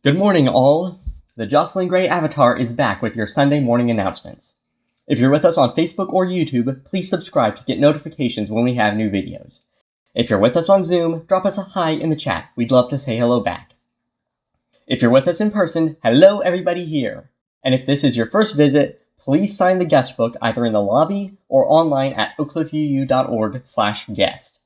Good morning, all. The Jocelyn Gray Avatar is back with your Sunday morning announcements. If you're with us on Facebook or YouTube, please subscribe to get notifications when we have new videos. If you're with us on Zoom, drop us a hi in the chat. We'd love to say hello back. If you're with us in person, hello everybody here. And if this is your first visit, please sign the guest book either in the lobby or online at oakcliffuu.org/guest.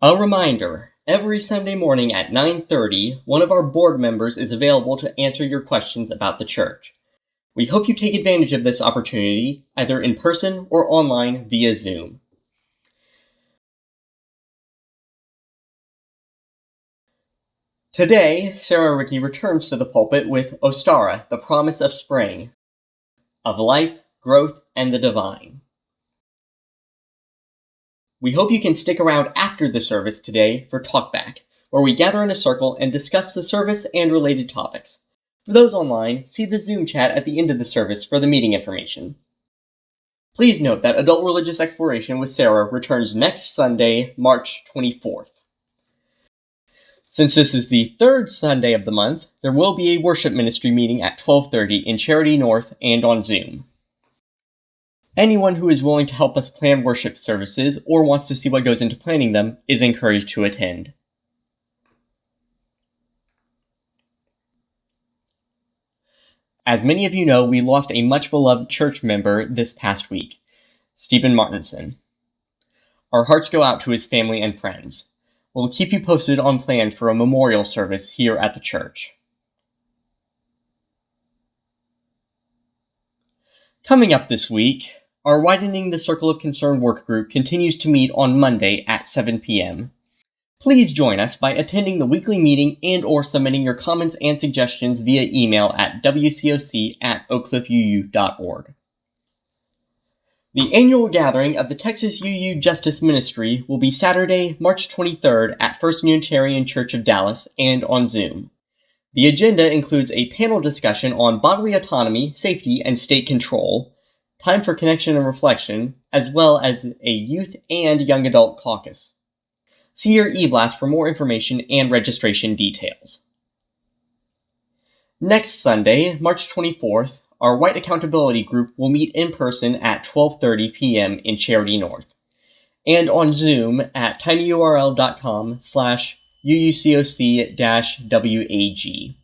A reminder, every Sunday morning at 9:30, one of our board members is available to answer your questions about the church. We hope you take advantage of this opportunity, either in person or online via Zoom. Today, Sarah Ricke returns to the pulpit with Ostara, the promise of spring, of life, growth, and the divine. We hope you can stick around after the service today for Talkback, where we gather in a circle and discuss the service and related topics. For those online, see the Zoom chat at the end of the service for the meeting information. Please note that Adult Religious Exploration with Sarah returns next Sunday, March 24th. Since this is the third Sunday of the month, there will be a worship ministry meeting at 12:30 in Charity North and on Zoom. Anyone who is willing to help us plan worship services or wants to see what goes into planning them is encouraged to attend. As many of you know, we lost a much-beloved church member this past week, Stephen Martinson. Our hearts go out to his family and friends. We'll keep you posted on plans for a memorial service here at the church. Coming up this week, our Widening the Circle of Concern work group continues to meet on Monday at 7 p.m. Please join us by attending the weekly meeting and or submitting your comments and suggestions via email at wcoc@oakcliffuu.org. The annual gathering of the Texas UU Justice Ministry will be Saturday, March 23rd at First Unitarian Church of Dallas and on Zoom. The agenda includes a panel discussion on bodily autonomy, safety, and state control, time for connection and reflection, as well as a youth and young adult caucus. See your e-blast for more information and registration details. Next Sunday, March 24th, our White Accountability Group will meet in person at 12:30 p.m. in Charity North, and on Zoom at tinyurl.com/uucoc-wag.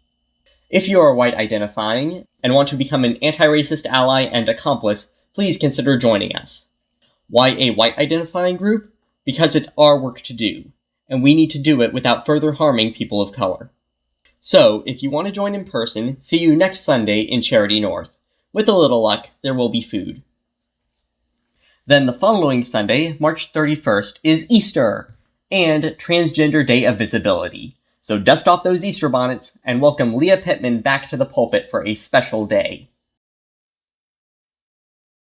If you are white identifying and want to become an anti-racist ally and accomplice, please consider joining us. Why a white identifying group? Because it's our work to do, and we need to do it without further harming people of color. So, if you want to join in person, see you next Sunday in Charity North. With a little luck, there will be food. Then the following Sunday, March 31st, is Easter and Transgender Day of Visibility. So dust off those Easter bonnets and welcome Leah Pittman back to the pulpit for a special day.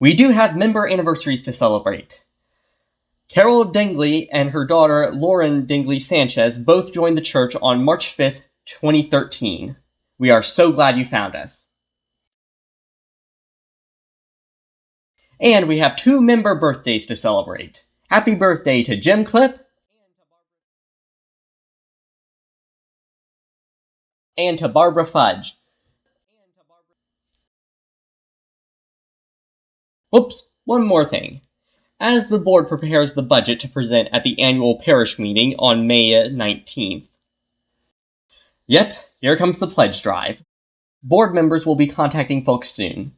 We do have member anniversaries to celebrate. Carol Dingley and her daughter Lauren Dingley Sanchez both joined the church on March 5th, 2013. We are so glad you found us. And we have 2 member birthdays to celebrate. Happy birthday to Jim Clip and to Barbara Fudge. Whoops, one more thing. As the board prepares the budget to present at the annual parish meeting on May 19th. Yep, here comes the pledge drive. Board members will be contacting folks soon.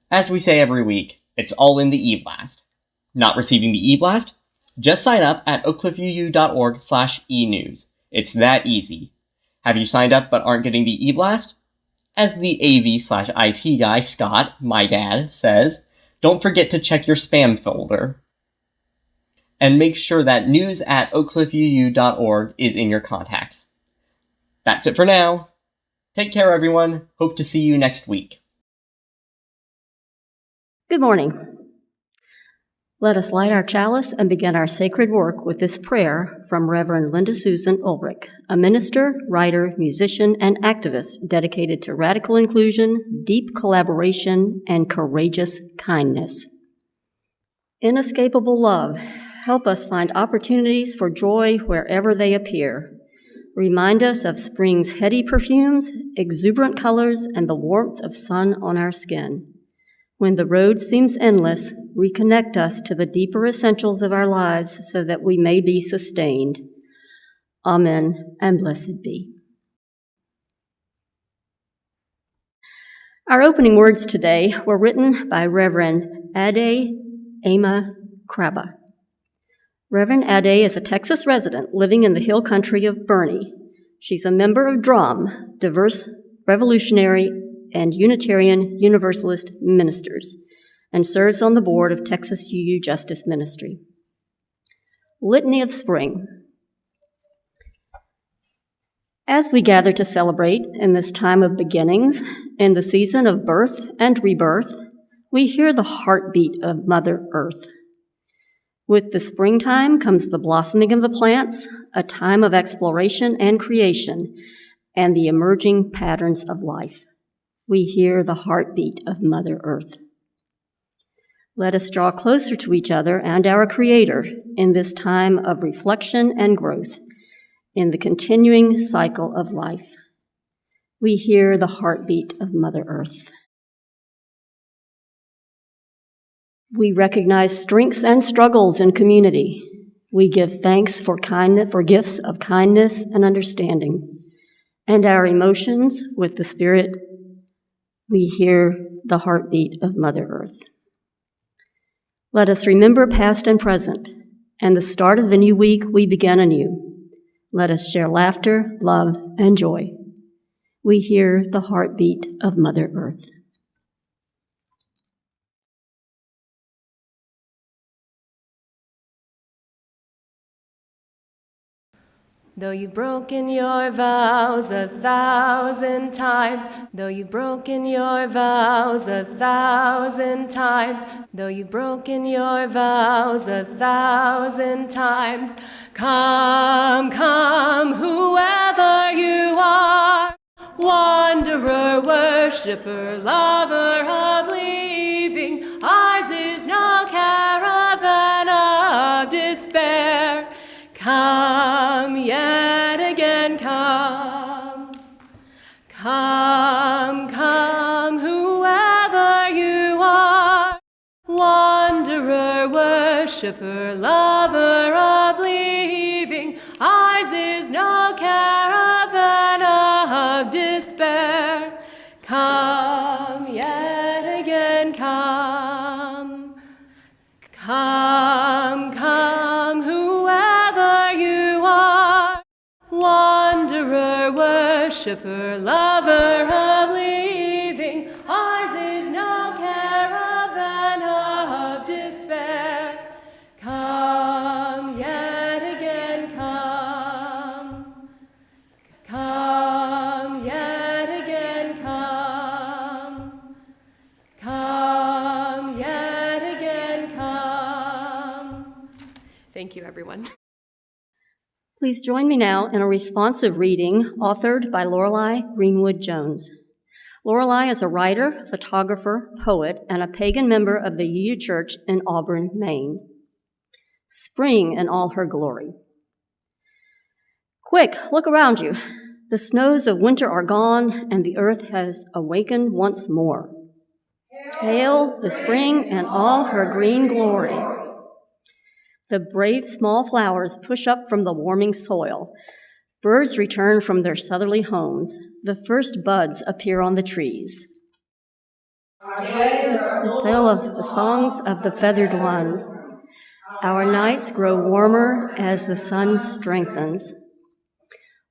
As we say every week, it's all in the e-blast. Not receiving the e-blast? Just sign up at oakcliffuu.org/e-news. It's that easy. Have you signed up but aren't getting the e-blast? As the AV/IT guy, Scott, my dad, says, don't forget to check your spam folder. And make sure that news@oakcliffuu.org is in your contacts. That's it for now. Take care, everyone. Hope to see you next week. Good morning. Let us light our chalice and begin our sacred work with this prayer from Reverend Linda Susan Ulrich, a minister, writer, musician, and activist dedicated to radical inclusion, deep collaboration, and courageous kindness. Inescapable love, help us find opportunities for joy wherever they appear. Remind us of spring's heady perfumes, exuberant colors, and the warmth of sun on our skin. When the road seems endless, reconnect us to the deeper essentials of our lives so that we may be sustained. Amen, and blessed be. Our opening words today were written by Reverend Ade Ama Kraba. Reverend Ade is a Texas resident living in the hill country of Bernie. She's a member of DRUM, Diverse Revolutionary and Unitarian Universalist Ministers, and serves on the board of Texas UU Justice Ministry. Litany of Spring. As we gather to celebrate in this time of beginnings, in the season of birth and rebirth, we hear the heartbeat of Mother Earth. With the springtime comes the blossoming of the plants, a time of exploration and creation, and the emerging patterns of life. We hear the heartbeat of Mother Earth. Let us draw closer to each other and our Creator in this time of reflection and growth, in the continuing cycle of life. We hear the heartbeat of Mother Earth. We recognize strengths and struggles in community. We give thanks for gifts of kindness and understanding. And our emotions with the Spirit, we hear the heartbeat of Mother Earth. Let us remember past and present, and the start of the new week we begin anew. Let us share laughter, love, and joy. We hear the heartbeat of Mother Earth. Though you've broken your vows 1,000 times, though you've broken your vows 1,000 times, though you've broken your vows 1,000 times, come, come, whoever you are, wanderer, worshiper, lover of leaving, ours is no caravan of despair. Come yet again, come. Come, come, whoever you are, wanderer, worshiper, lover of leaving, ours is no caravan of despair. Come yet again, come. Come, come, whoever you are, wanderer, worshiper, lover of leaving, ours is no caravan of despair. Come yet again, come. Come yet again, come. Come yet again, come. Thank you, everyone. Please join me now in a responsive reading authored by Lorelei Greenwood Jones. Lorelei is a writer, photographer, poet, and a pagan member of the UU Church in Auburn, Maine. Spring in all her glory. Quick, look around you. The snows of winter are gone, and the earth has awakened once more. Hail the spring in all her green glory. The brave small flowers push up from the warming soil. Birds return from their southerly homes. The first buds appear on the trees. The tale of the songs of the feathered ones. Our nights grow warmer as the sun strengthens.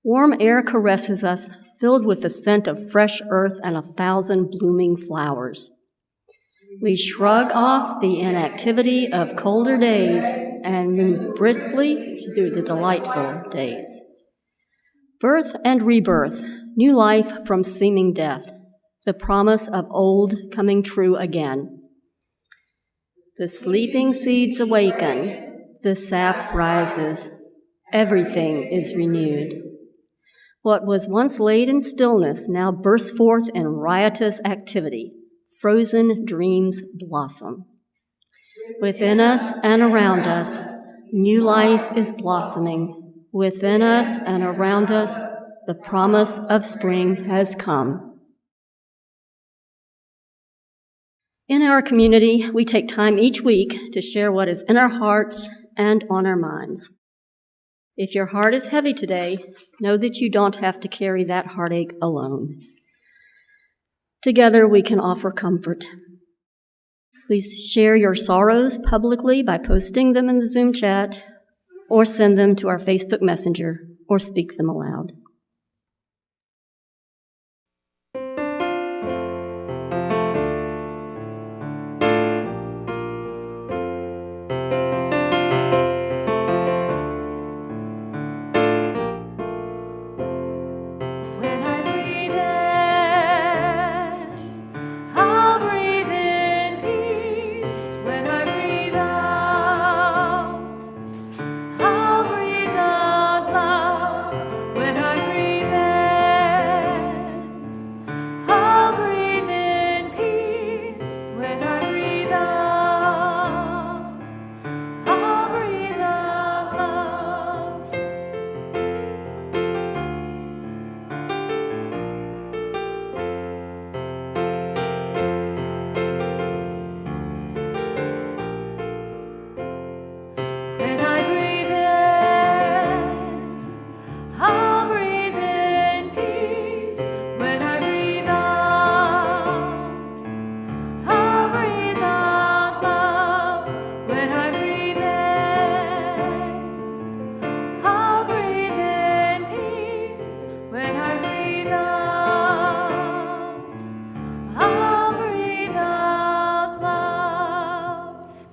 Warm air caresses us, filled with the scent of fresh earth and 1,000 blooming flowers. We shrug off the inactivity of colder days and move briskly through the delightful days. Birth and rebirth, new life from seeming death, the promise of old coming true again. The sleeping seeds awaken, the sap rises, everything is renewed. What was once laid in stillness now bursts forth in riotous activity. Frozen dreams blossom. Within us and around us, new life is blossoming. Within us and around us, the promise of spring has come. In our community, we take time each week to share what is in our hearts and on our minds. If your heart is heavy today, know that you don't have to carry that heartache alone. Together, we can offer comfort. Please share your sorrows publicly by posting them in the Zoom chat, or send them to our Facebook Messenger, or speak them aloud. When I breathe in, I'll breathe in peace. When I breathe out, I'll breathe out love. When I breathe in, I'll breathe in peace. When I breathe out, I'll breathe out love. When I breathe in, I'll breathe in peace. When I breathe out, I'll breathe out love. When I breathe in, I'll breathe in peace. When I breathe out, I'll breathe out love.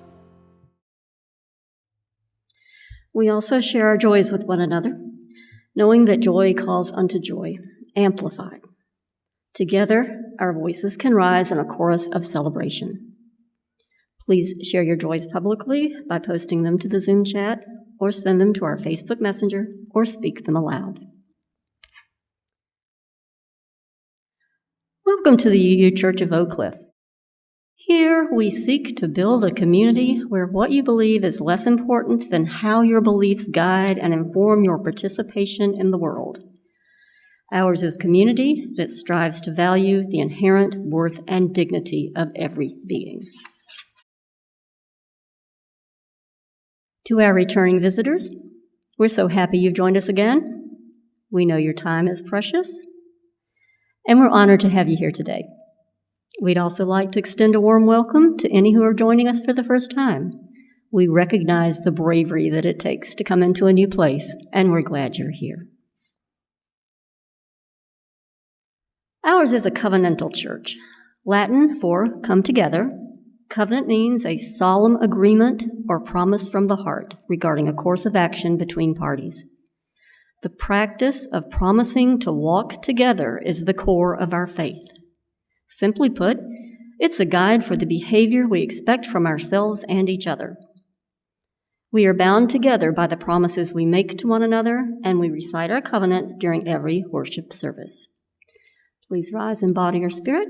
We also share our joys with one another, knowing that joy calls unto joy, amplified. Together, our voices can rise in a chorus of celebration. Please share your joys publicly by posting them to the Zoom chat, or send them to our Facebook Messenger, or speak them aloud. Welcome to the UU Church of Oak Cliff. Here, we seek to build a community where what you believe is less important than how your beliefs guide and inform your participation in the world. Ours is community that strives to value the inherent worth and dignity of every being. To our returning visitors, we're so happy you've joined us again. We know your time is precious, and we're honored to have you here today. We'd also like to extend a warm welcome to any who are joining us for the first time. We recognize the bravery that it takes to come into a new place, and we're glad you're here. Ours is a covenantal church, Latin for come together. Covenant means a solemn agreement or promise from the heart regarding a course of action between parties. The practice of promising to walk together is the core of our faith. Simply put, it's a guide for the behavior we expect from ourselves and each other. We are bound together by the promises we make to one another, and we recite our covenant during every worship service. Please rise and bow to your spirit.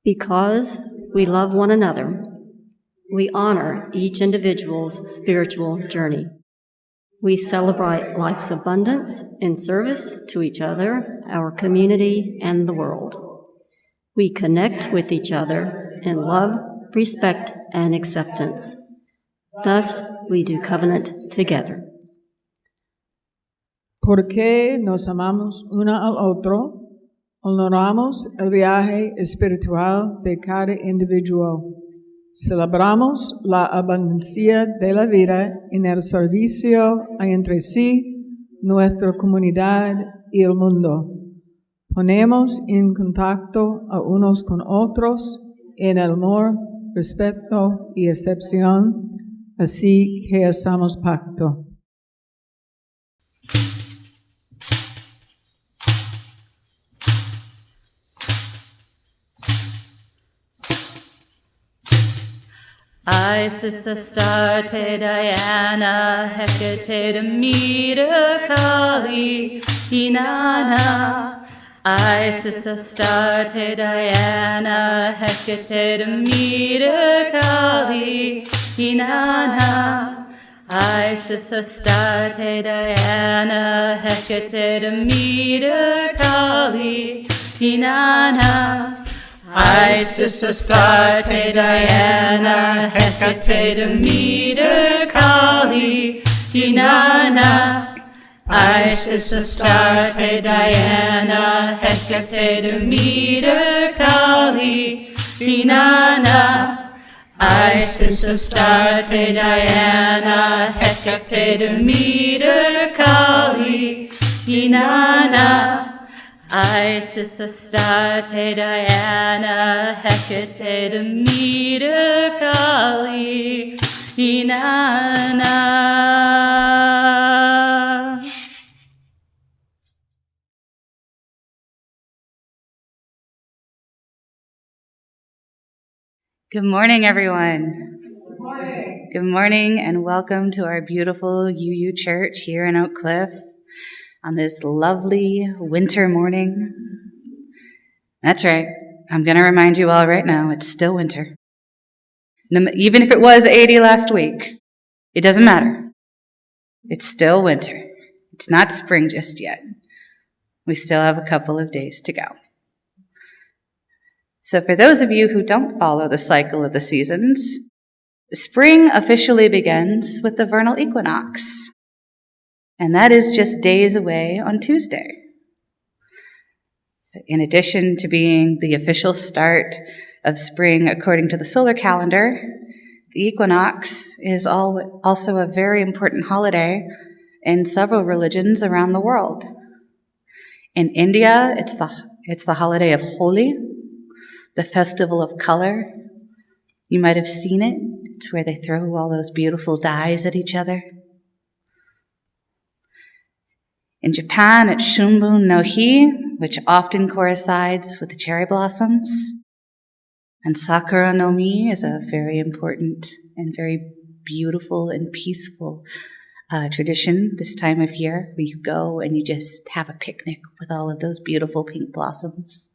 Because we love one another, we honor each individual's spiritual journey. We celebrate life's abundance in service to each other, our community, and the world. We connect with each other in love, respect, and acceptance. Thus, we do covenant together. Porque nos amamos uno al otro, honoramos el viaje espiritual de cada individuo. Celebramos la abundancia de la vida en el servicio entre sí, nuestra comunidad y el mundo. Ponemos en contacto a unos con otros en el amor, respeto y aceptación, así que hacemos pacto. Isis, Astarte, Diana, Hecate, Demeter, Kali, Inanna. Isis, Astarte, Diana, Hecate, Demeter, Kali, Inanna. Isis, Astarte, Diana, Hecate, Demeter, Kali, Inanna. Isis, Astarte, Diana, Hecate, Demeter, Kali, Inanna. Isis, Astarte, Diana, Hecate, Demeter, Kali, Inanna. Isis, Astarte, Diana, Hecate, Demeter, Kali, Inanna. Isis, Astarte, Diana, Hecate, Demeter, Kali, Inanna. Good morning, everyone. Good morning. Good morning, and welcome to our beautiful UU Church here in Oak Cliff on this lovely winter morning. That's right. I'm going to remind you all right now, it's still winter. Even if it was 80 last week, it doesn't matter. It's still winter. It's not spring just yet. We still have a couple of days to go. So for those of you who don't follow the cycle of the seasons, spring officially begins with the vernal equinox, and that is just days away on Tuesday. So in addition to being the official start of spring according to the solar calendar, the equinox is also a very important holiday in several religions around the world. In India, it's the holiday of Holi, the festival of color. You might have seen it. It's where they throw all those beautiful dyes at each other. In Japan, it's Shunbun no Hi, which often coincides with the cherry blossoms. And Sakura no Mi is a very important and very beautiful and peaceful tradition this time of year, where you go and you just have a picnic with all of those beautiful pink blossoms.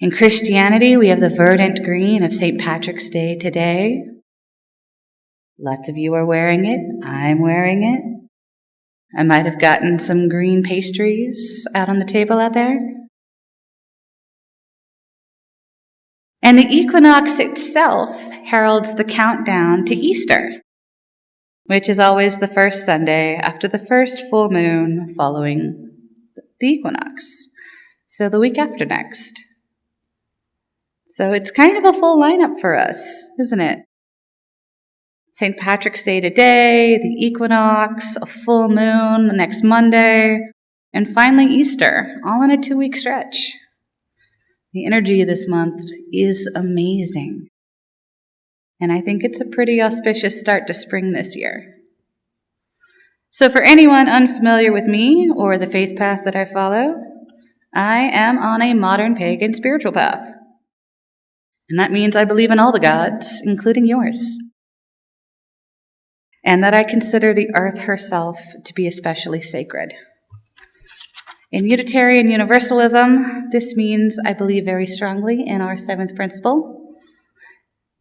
In Christianity, we have the verdant green of St. Patrick's Day today. Lots of you are wearing it. I'm wearing it. I might have gotten some green pastries out on the table out there. And the equinox itself heralds the countdown to Easter, which is always the first Sunday after the first full moon following the equinox. So the week after next. So it's kind of a full lineup for us, isn't it? St. Patrick's Day today, the equinox, a full moon the next Monday, and finally Easter, all in a 2-week stretch. The energy this month is amazing. And I think it's a pretty auspicious start to spring this year. So for anyone unfamiliar with me or the faith path that I follow, I am on a modern pagan spiritual path. And that means I believe in all the gods, including yours. And that I consider the earth herself to be especially sacred. In Unitarian Universalism, this means I believe very strongly in our 7th principle,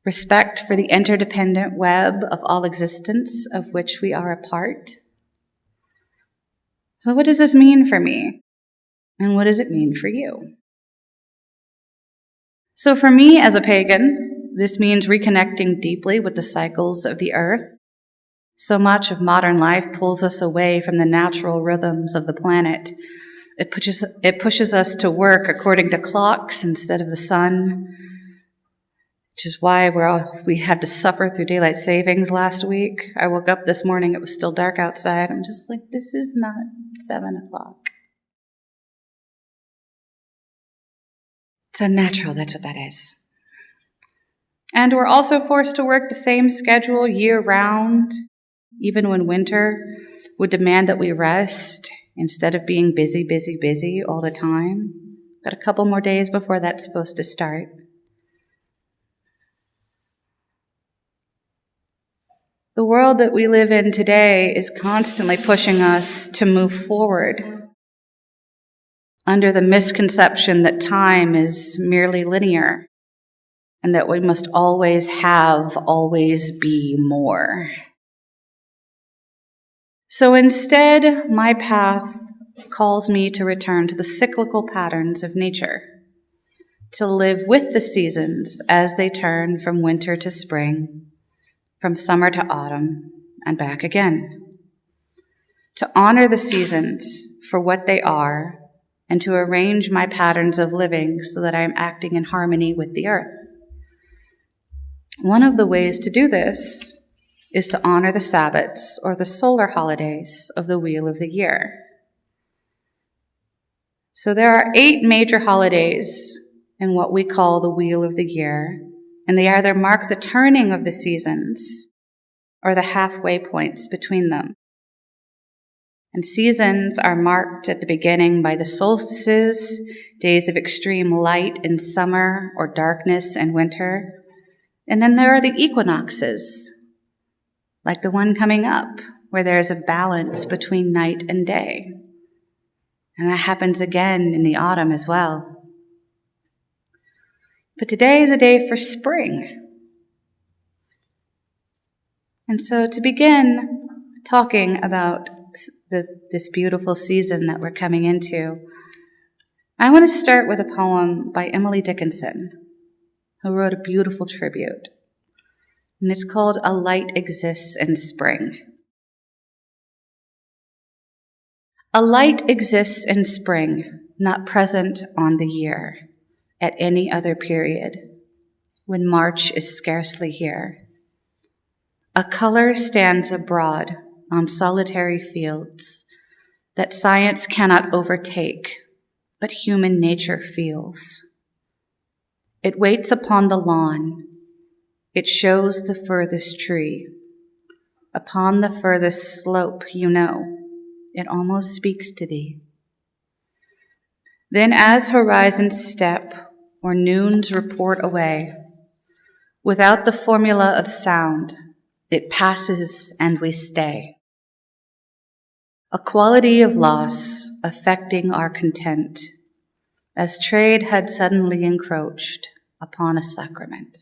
respect for the interdependent web of all existence of which we are a part. So what does this mean for me? And what does it mean for you? So for me as a pagan, this means reconnecting deeply with the cycles of the earth. So much of modern life pulls us away from the natural rhythms of the planet. It pushes us to work according to clocks instead of the sun, which is why we had to suffer through daylight savings last week. I woke up this morning, it was still dark outside. I'm just like, this is not 7 o'clock. It's unnatural, that's what that is. And we're also forced to work the same schedule year-round, even when winter would demand that we rest instead of being busy, busy, busy all the time. Got a couple more days before that's supposed to start. The world that we live in today is constantly pushing us to move forward under the misconception that time is merely linear and that we must always have, always be more. So instead, my path calls me to return to the cyclical patterns of nature, to live with the seasons as they turn from winter to spring, from summer to autumn, and back again. To honor the seasons for what they are, and to arrange my patterns of living so that I am acting in harmony with the earth. One of the ways to do this is to honor the Sabbats, or the solar holidays of the wheel of the year. So there are 8 major holidays in what we call the wheel of the year, and they either mark the turning of the seasons or the halfway points between them. And seasons are marked at the beginning by the solstices, days of extreme light in summer or darkness in winter. And then there are the equinoxes, like the one coming up, where there is a balance between night and day. And that happens again in the autumn as well. But today is a day for spring. And so to begin talking about this beautiful season that we're coming into, I want to start with a poem by Emily Dickinson, who wrote a beautiful tribute. And it's called A Light Exists in Spring. A light exists in spring, not present on the year, at any other period, when March is scarcely here. A color stands abroad on solitary fields that science cannot overtake, but human nature feels. It waits upon the lawn. It shows the furthest tree. Upon the furthest slope, you know, it almost speaks to thee. Then as horizons step or noons report away, without the formula of sound, it passes and we stay. A quality of loss affecting our content, as trade had suddenly encroached upon a sacrament.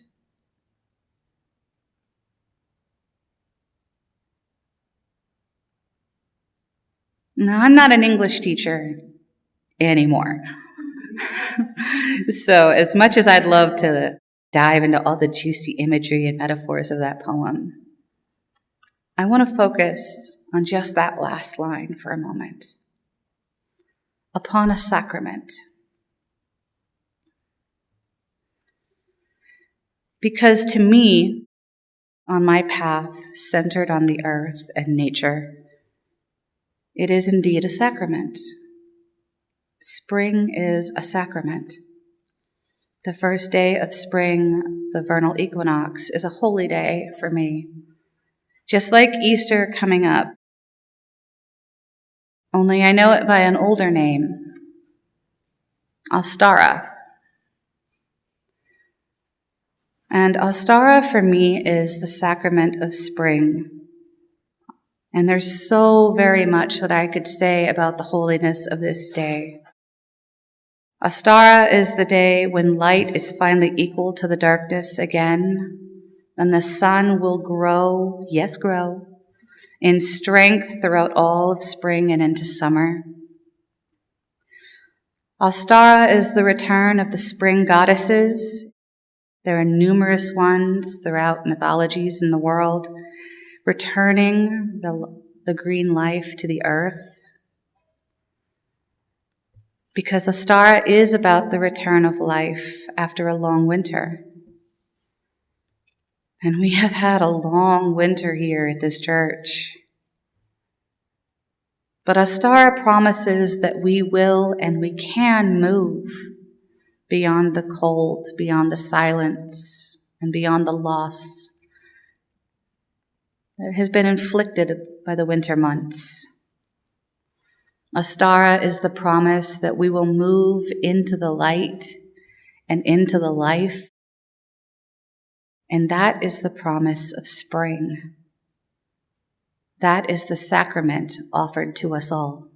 Now, I'm not an English teacher anymore. So as much as I'd love to dive into all the juicy imagery and metaphors of that poem, I want to focus on just that last line for a moment. Upon a sacrament. Because to me, on my path centered on the earth and nature, it is indeed a sacrament. Spring is a sacrament. The first day of spring, the vernal equinox, is a holy day for me. Just like Easter coming up. Only I know it by an older name, Ostara. And Ostara for me is the sacrament of spring. And there's so very much that I could say about the holiness of this day. Ostara is the day when light is finally equal to the darkness again, and the sun will grow, yes, grow, in strength throughout all of spring and into summer. Ostara is the return of the spring goddesses. There are numerous ones throughout mythologies in the world, returning the green life to the earth. Because Ostara is about the return of life after a long winter. And we have had a long winter here at this church. But Ostara promises that we will and we can move beyond the cold, beyond the silence, and beyond the loss that has been inflicted by the winter months. Ostara is the promise that we will move into the light and into the life. And that is the promise of spring. That is the sacrament offered to us all.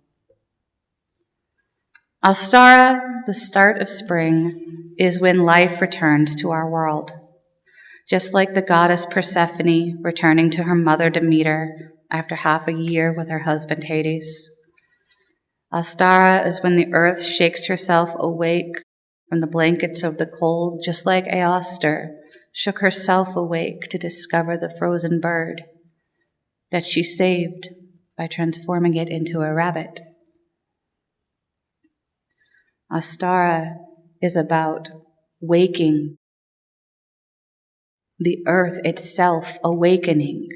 Ostara, the start of spring, is when life returns to our world. Just like the goddess Persephone returning to her mother Demeter after half a year with her husband Hades. Ostara is when the earth shakes herself awake from the blankets of the cold, just like Aoster shook herself awake to discover the frozen bird that she saved by transforming it into a rabbit. Ostara is about waking, the earth itself awakening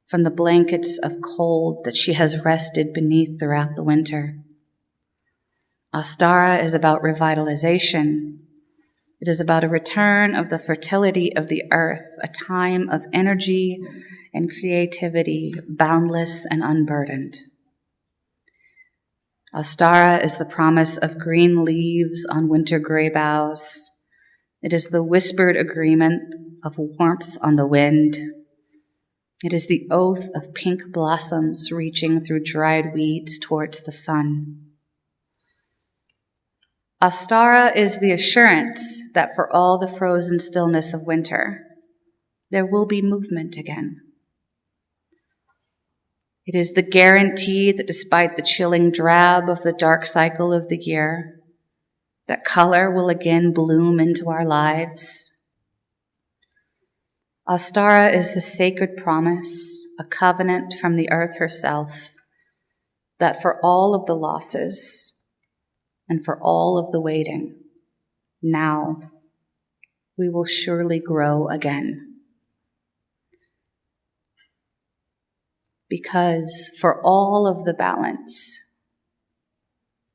from the blankets of cold that she has rested beneath throughout the winter. Ostara is about revitalization. It is about a return of the fertility of the earth, a time of energy and creativity, boundless and unburdened. Ostara is the promise of green leaves on winter gray boughs. It is the whispered agreement of warmth on the wind. It is the oath of pink blossoms reaching through dried weeds towards the sun. Ostara is the assurance that for all the frozen stillness of winter, there will be movement again. It is the guarantee that despite the chilling drab of the dark cycle of the year, that color will again bloom into our lives. Ostara is the sacred promise, a covenant from the earth herself, that for all of the losses and for all of the waiting, now we will surely grow again. Because for all of the balance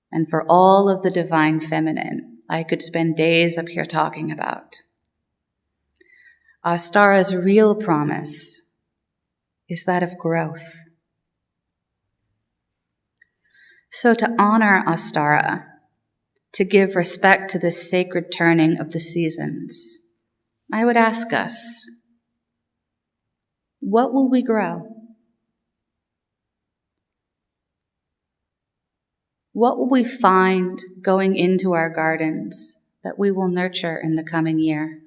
and for all of the divine feminine, I could spend days up here talking about. Ostara's real promise is that of growth. So to honor Ostara, to give respect to this sacred turning of the seasons, I would ask us, what will we grow? What will we find going into our gardens that we will nurture in the coming year?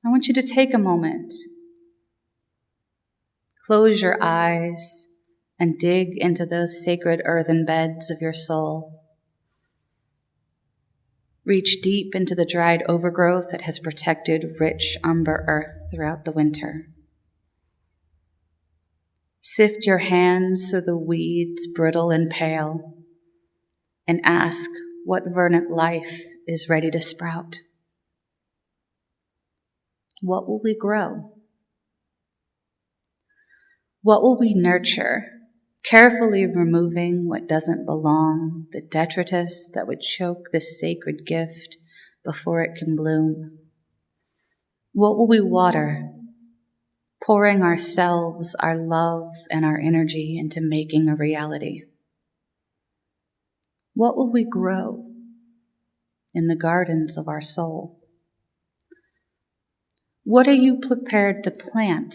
I want you to take a moment, close your eyes, and dig into those sacred earthen beds of your soul. Reach deep into the dried overgrowth that has protected rich umber earth throughout the winter. Sift your hands through the weeds, brittle and pale, and ask what verdant life is ready to sprout. What will we grow? What will we nurture, carefully removing what doesn't belong, the detritus that would choke this sacred gift before it can bloom? What will we water, pouring ourselves, our love, and our energy into making a reality? What will we grow in the gardens of our soul? What are you prepared to plant?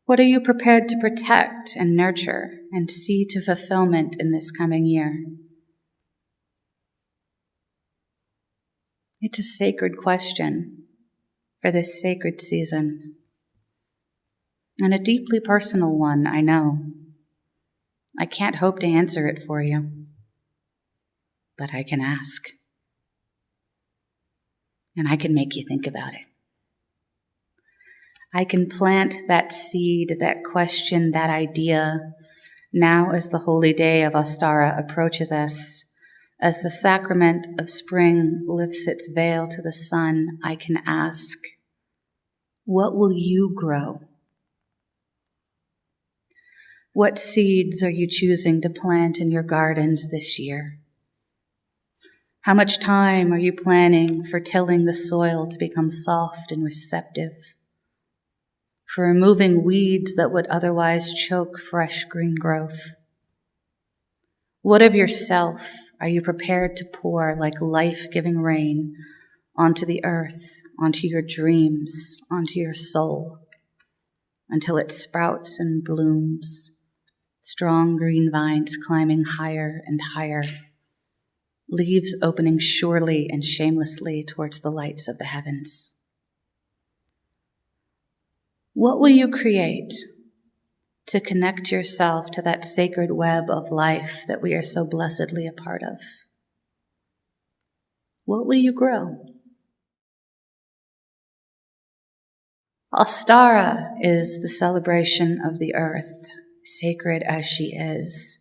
What are you prepared to protect and nurture and see to fulfillment in this coming year? It's a sacred question for this sacred season, and a deeply personal one, I know. I can't hope to answer it for you, but I can ask, and I can make you think about it. I can plant that seed, that question, that idea, now as the holy day of Ostara approaches us. As the sacrament of spring lifts its veil to the sun, I can ask, what will you grow? What seeds are you choosing to plant in your gardens this year? How much time are you planning for tilling the soil to become soft and receptive? For removing weeds that would otherwise choke fresh green growth? What of yourself are you prepared to pour like life-giving rain onto the earth, onto your dreams, onto your soul, until it sprouts and blooms, strong green vines climbing higher and higher, leaves opening surely and shamelessly towards the lights of the heavens? What will you create to connect yourself to that sacred web of life that we are so blessedly a part of? What will you grow? Ostara is the celebration of the earth, sacred as she is.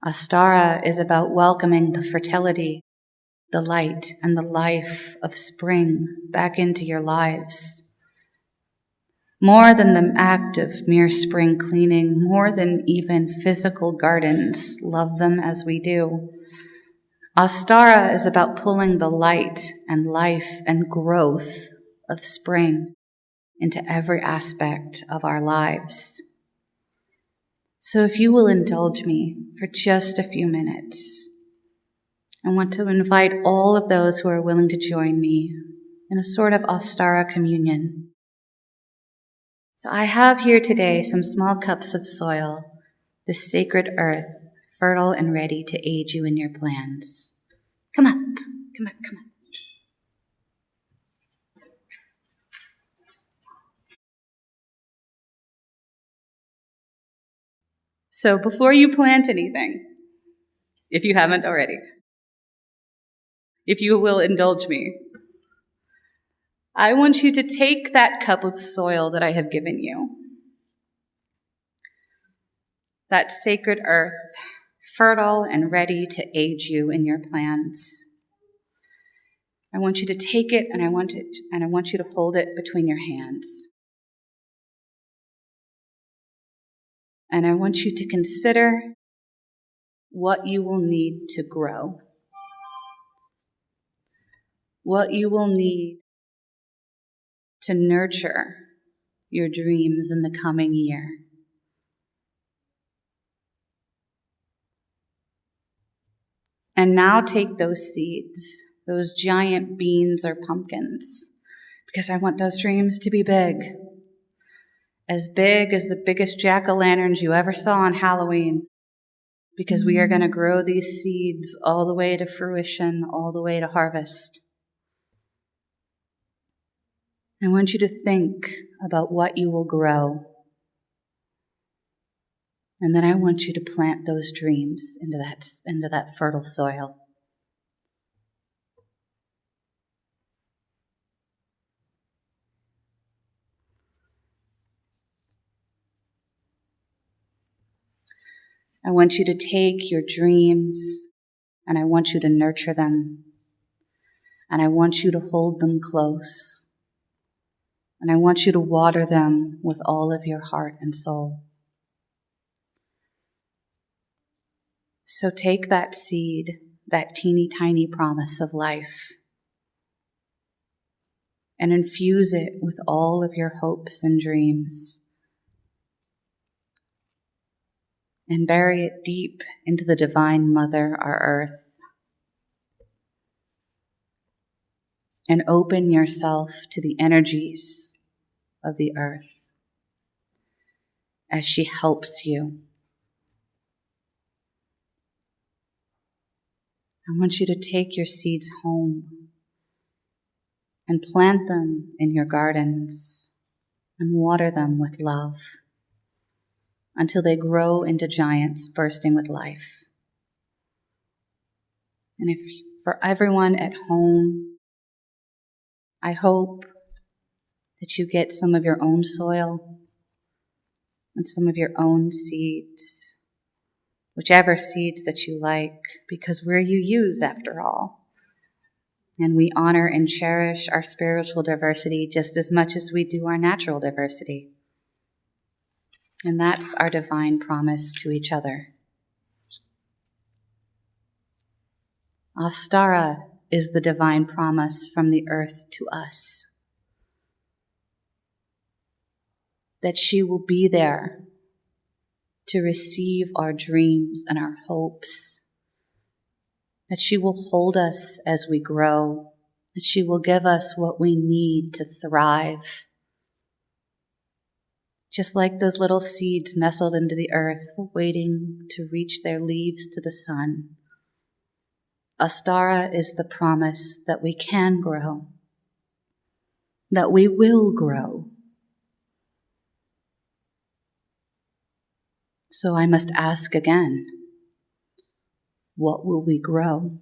Ostara is about welcoming the fertility, the light, and the life of spring back into your lives. More than the act of mere spring cleaning, more than even physical gardens, love them as we do. Ostara is about pulling the light and life and growth of spring into every aspect of our lives. So if you will indulge me for just a few minutes, I want to invite all of those who are willing to join me in a sort of Ostara communion. So I have here today some small cups of soil, this sacred earth, fertile and ready to aid you in your plans. Come up, come up, come up. So before you plant anything, if you haven't already, if you will indulge me, I want you to take that cup of soil that I have given you, that sacred earth, fertile and ready to aid you in your plans. I want you to take it and I want you to hold it between your hands. And I want you to consider what you will need to grow, what you will need to nurture your dreams in the coming year. And now take those seeds, those giant beans or pumpkins, because I want those dreams to be big as the biggest jack-o'-lanterns you ever saw on Halloween, because we are going to grow these seeds all the way to fruition, all the way to harvest. I want you to think about what you will grow. And then I want you to plant those dreams into that fertile soil. I want you to take your dreams and I want you to nurture them. And I want you to hold them close. And I want you to water them with all of your heart and soul. So take that seed, that teeny tiny promise of life, and infuse it with all of your hopes and dreams. And bury it deep into the Divine Mother, our earth. And open yourself to the energies of the earth as she helps you. I want you to take your seeds home and plant them in your gardens and water them with love until they grow into giants bursting with life. And for everyone at home, I hope that you get some of your own soil and some of your own seeds, whichever seeds that you like, because we're UUs after all. And we honor and cherish our spiritual diversity just as much as we do our natural diversity. And that's our divine promise to each other. Ostara is the divine promise from the earth to us, that she will be there to receive our dreams and our hopes, that she will hold us as we grow, that she will give us what we need to thrive. Just like those little seeds nestled into the earth, waiting to reach their leaves to the sun. Ostara is the promise that we can grow, that we will grow, So I must ask again, what will we grow?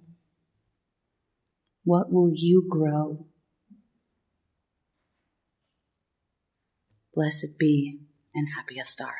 What will you grow? Blessed be and happy Ostara.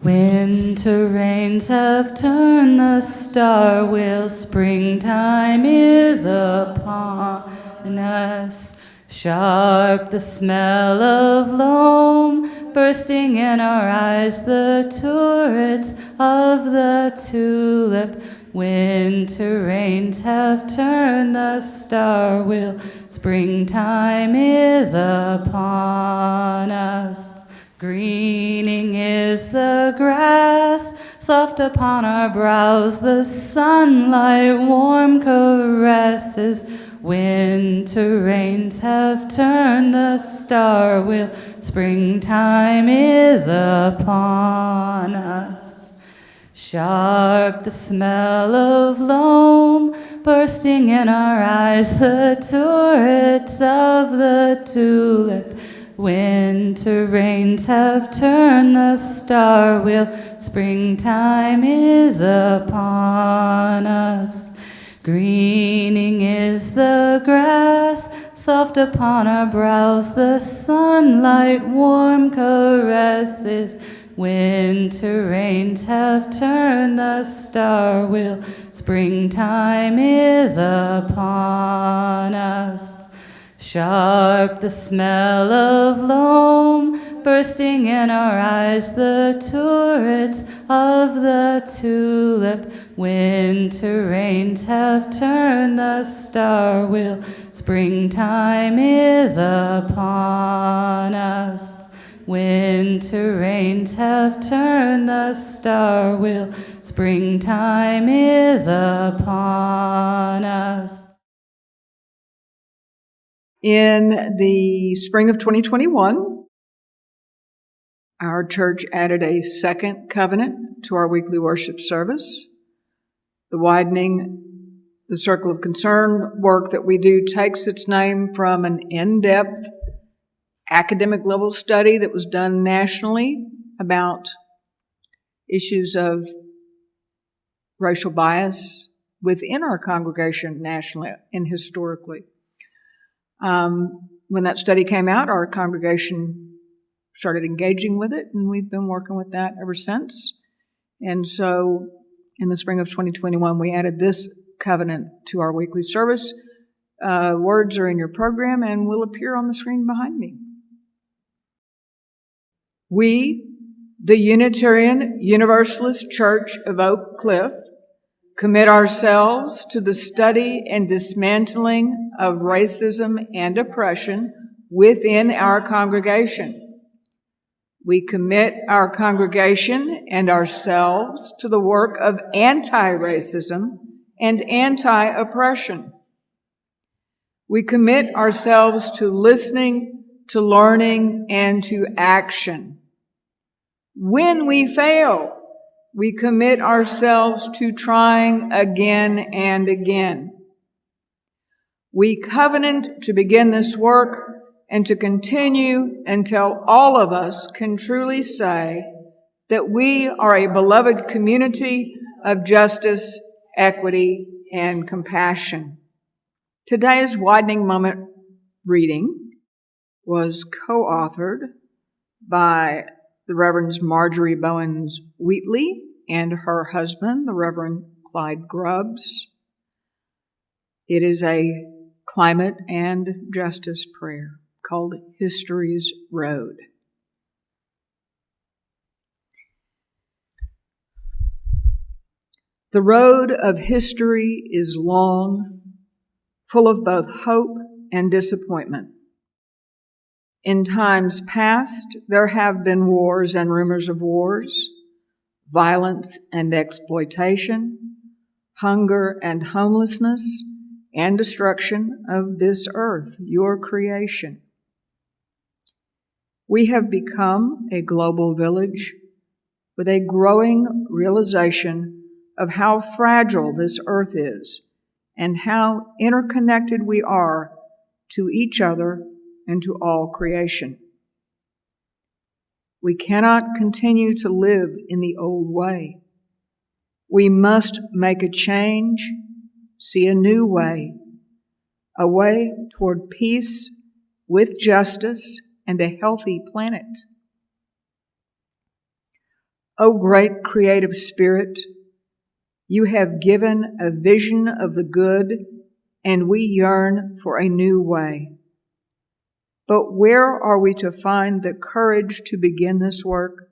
Winter rains have turned the star wheel, springtime is upon us. Sharp the smell of loam, bursting in our eyes, the turrets of the tulip. Winter rains have turned the star wheel, springtime is upon us. Greening is the grass, soft upon our brows, the sunlight warm caresses. Winter rains have turned the star wheel, springtime is upon us. Sharp the smell of loam, bursting in our eyes, the turrets of the tulip. Winter rains have turned the star wheel, springtime is upon us. Greening is the grass, soft upon our brows, the sunlight warm caresses. Winter rains have turned the star wheel, springtime is upon us. Sharp the smell of loam, bursting in our eyes, the turrets of the tulip. Winter rains have turned the star wheel, springtime is upon us. Winter rains have turned the star wheel, springtime is upon us. In the spring of 2021, our church added a second covenant to our weekly worship service. The widening the circle of concern work that we do takes its name from an in-depth academic level study that was done nationally about issues of racial bias within our congregation nationally and historically. When that study came out, our congregation started engaging with it, and we've been working with that ever since. And so in the spring of 2021, we added this covenant to our weekly service. Words are in your program and will appear on the screen behind me. We, the Unitarian Universalist Church of Oak Cliff, commit ourselves to the study and dismantling of racism and oppression within our congregation. We commit our congregation and ourselves to the work of anti-racism and anti-oppression. We commit ourselves to listening, to learning, and to action. When we fail, we commit ourselves to trying again and again. We covenant to begin this work and to continue until all of us can truly say that we are a beloved community of justice, equity, and compassion. Today's Widening Moment reading was co-authored by the Reverend Marjorie Bowens Wheatley and her husband, the Reverend Clyde Grubbs. It is a climate and justice prayer called History's Road. The road of history is long, full of both hope and disappointment. In times past, there have been wars and rumors of wars, violence and exploitation, hunger and homelessness, and destruction of this earth, your creation. We have become a global village with a growing realization of how fragile this earth is and how interconnected we are to each other and to all creation. We cannot continue to live in the old way. We must make a change, see a new way, a way toward peace with justice and a healthy planet. O great creative Spirit, you have given a vision of the good, and we yearn for a new way. But where are we to find the courage to begin this work?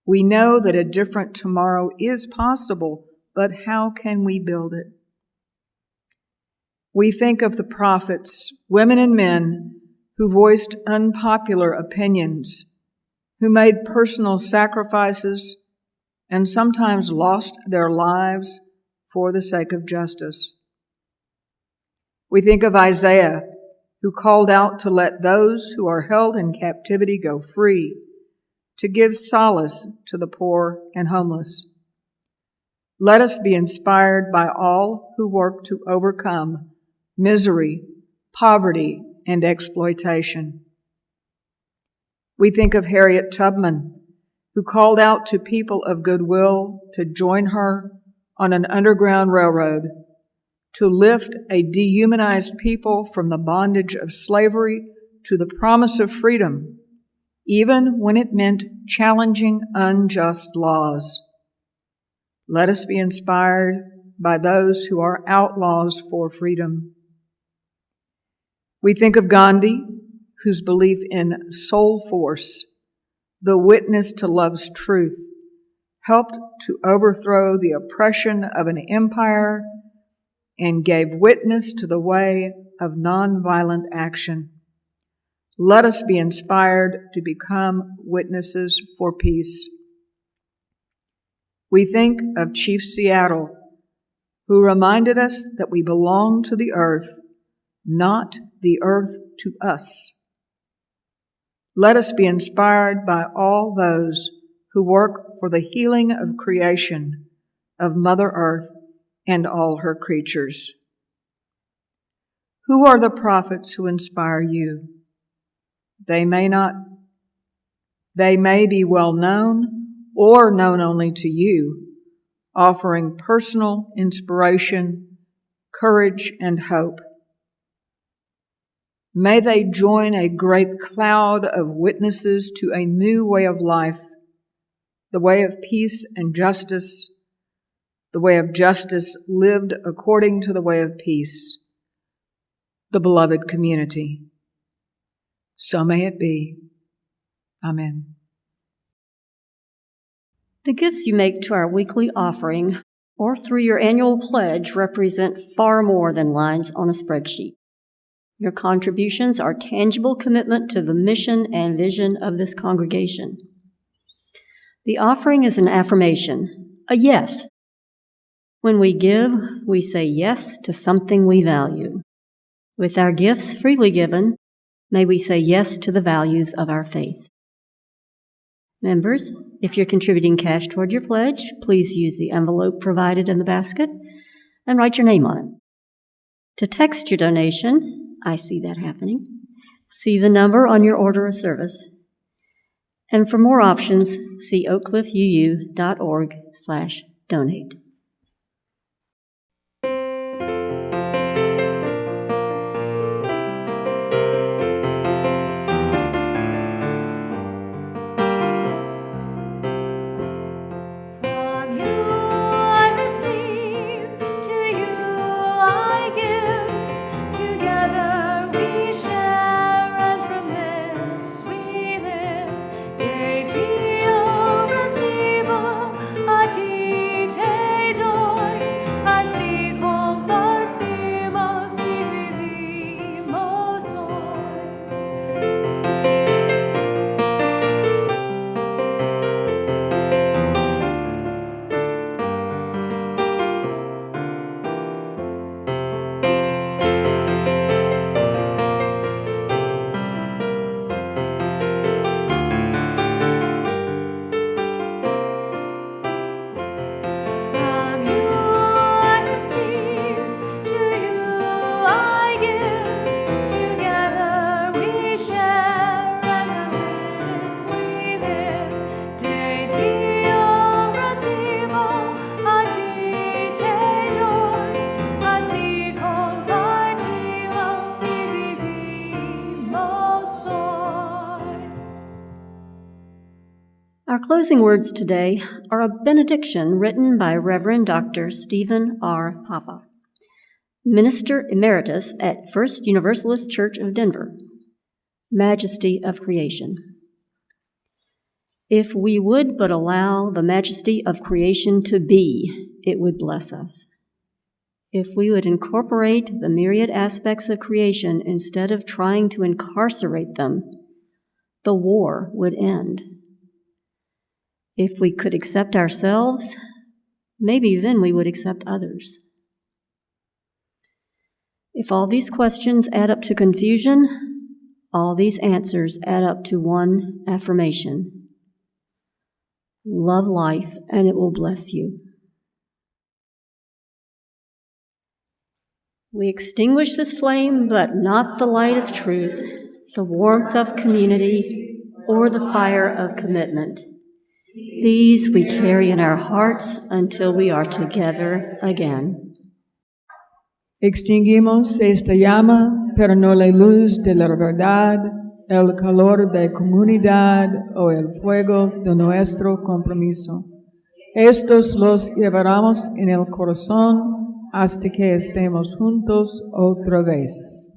We know that a different tomorrow is possible, but how can we build it? We think of the prophets, women and men, who voiced unpopular opinions, who made personal sacrifices, and sometimes lost their lives for the sake of justice. We think of Isaiah, who called out to let those who are held in captivity go free, to give solace to the poor and homeless. Let us be inspired by all who work to overcome misery, poverty, and exploitation. We think of Harriet Tubman, who called out to people of goodwill to join her on an underground railroad to lift a dehumanized people from the bondage of slavery to the promise of freedom, even when it meant challenging unjust laws. Let us be inspired by those who are outlaws for freedom. We think of Gandhi, whose belief in soul force, the witness to love's truth, helped to overthrow the oppression of an empire and gave witness to the way of nonviolent action. Let us be inspired to become witnesses for peace. We think of Chief Seattle, who reminded us that we belong to the earth, not the earth to us. Let us be inspired by all those who work for the healing of creation, of Mother Earth and all her creatures. Who are the prophets who inspire you? They may be well known or known only to you, offering personal inspiration, courage, and hope. May they join a great cloud of witnesses to a new way of life, the way of peace and justice, the way of justice lived according to the way of peace, the beloved community. So may it be. Amen. The gifts you make to our weekly offering or through your annual pledge represent far more than lines on a spreadsheet. Your contributions are tangible commitment to the mission and vision of this congregation. The offering is an affirmation, a yes. When we give, we say yes to something we value. With our gifts freely given, may we say yes to the values of our faith. Members, if you're contributing cash toward your pledge, please use the envelope provided in the basket and write your name on it. To text your donation, I see that happening, see the number on your order of service. And for more options, see oakcliffuu.org/donate. From you I receive, to you I give. Together we share, and from this we live. De Dio recibo, a ti te Our closing words today are a benediction written by Reverend Dr. Stephen R. Papa, Minister Emeritus at First Universalist Church of Denver. Majesty of creation. If we would but allow the majesty of creation to be, it would bless us. If we would incorporate the myriad aspects of creation instead of trying to incarcerate them, the war would end. If we could accept ourselves, maybe then we would accept others. If all these questions add up to confusion, all these answers add up to one affirmation. Love life, and it will bless you. We extinguish this flame, but not the light of truth, the warmth of community, or the fire of commitment. These we carry in our hearts until we are together again. Extinguimos esta llama, pero no la luz de la verdad, el calor de comunidad o el fuego de nuestro compromiso. Estos los llevaremos en el corazón hasta que estemos juntos otra vez.